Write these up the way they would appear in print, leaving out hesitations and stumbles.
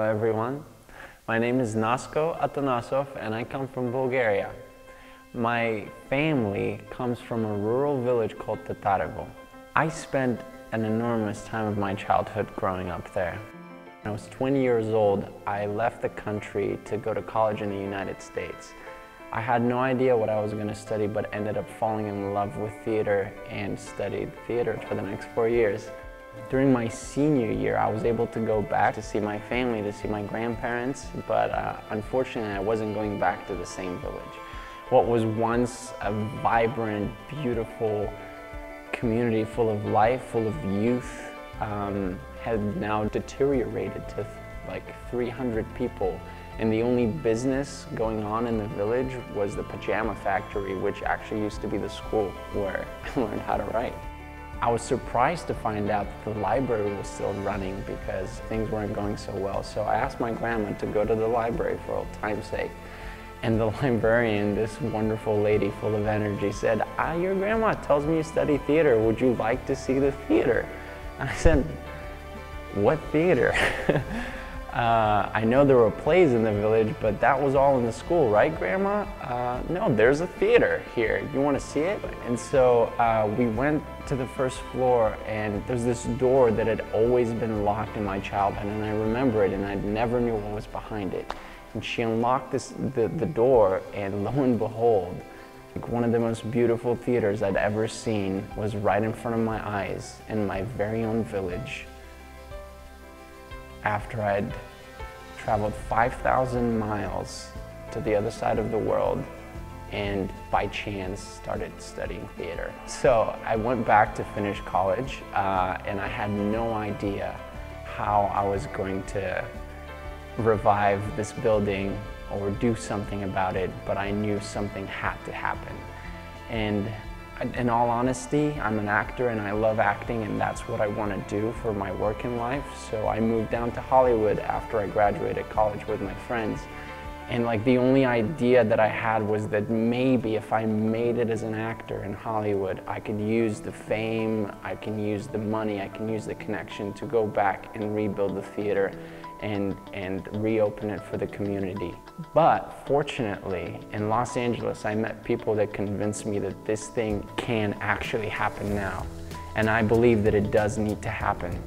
everyone. My name is Nasko Atanasov and I come from Bulgaria. My family comes from a rural village called Tatarevo. I spent an enormous time of my childhood growing up there. When I was 20 years old, I left the country to go to college in the United States. I had no idea what I was going to study, but ended up falling in love with theater and studied theater for the next 4 years. During my senior year, I was able to go back to see my family, to see my grandparents, but unfortunately I wasn't going back to the same village. What was once a vibrant, beautiful community full of life, full of youth, had now deteriorated to like 300 people. And the only business going on in the village was the pajama factory, which actually used to be the school where I learned how to write. I was surprised to find out that the library was still running because things weren't going so well. So I asked my grandma to go to the library for old time's sake. And the librarian, this wonderful lady full of energy, said, your grandma tells me you study theater. Would you like to see the theater? And I said, what theater? I know there were plays in the village, but that was all in the school, right, Grandma? No, there's a theater here. You want to see it? And so we went to the first floor, and there's this door that had always been locked in my childhood, and I remember it, and I never knew what was behind it. And she unlocked the door, and lo and behold, one of the most beautiful theaters I'd ever seen was right in front of my eyes in my very own village. After I'd traveled 5,000 miles to the other side of the world and by chance started studying theater. So I went back to finish college and I had no idea how I was going to revive this building or do something about it, but I knew something had to happen. And in all honesty, I'm an actor and I love acting, and that's what I want to do for my work in life. So I moved down to Hollywood after I graduated college with my friends. And like the only idea that I had was that maybe if I made it as an actor in Hollywood, I could use the fame, I can use the money, I can use the connection to go back and rebuild the theater and reopen it for the community. But fortunately, in Los Angeles, I met people that convinced me that this thing can actually happen now. And I believe that it does need to happen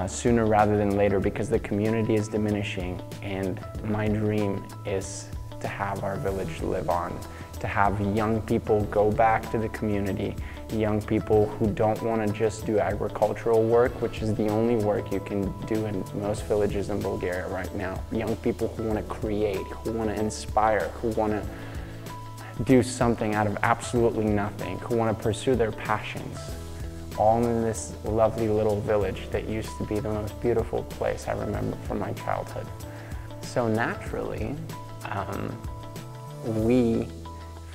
sooner rather than later, because the community is diminishing, and my dream is to have our village live on, to have young people go back to the community, young people who don't want to just do agricultural work, which is the only work you can do in most villages in Bulgaria right now. Young people who want to create, who want to inspire, who want to do something out of absolutely nothing, who want to pursue their passions, all in this lovely little village that used to be the most beautiful place I remember from my childhood. So naturally, we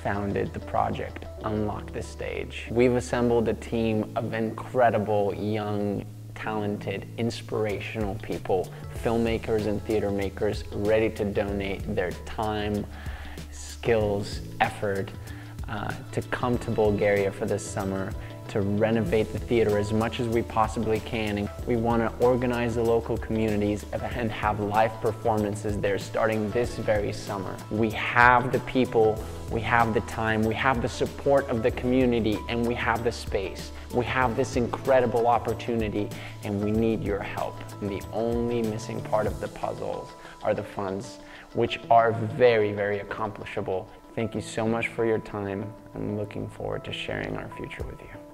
founded the project Unlock the Stage. We've assembled a team of incredible, young, talented, inspirational people, filmmakers and theater makers, ready to donate their time, skills, effort to come to Bulgaria for this summer, to renovate the theater as much as we possibly can. And we want to organize the local communities and have live performances there starting this very summer. We have the people, we have the time, we have the support of the community, and we have the space. We have this incredible opportunity, and we need your help. And the only missing part of the puzzle are the funds, which are very, very accomplishable. Thank you so much for your time. I'm looking forward to sharing our future with you.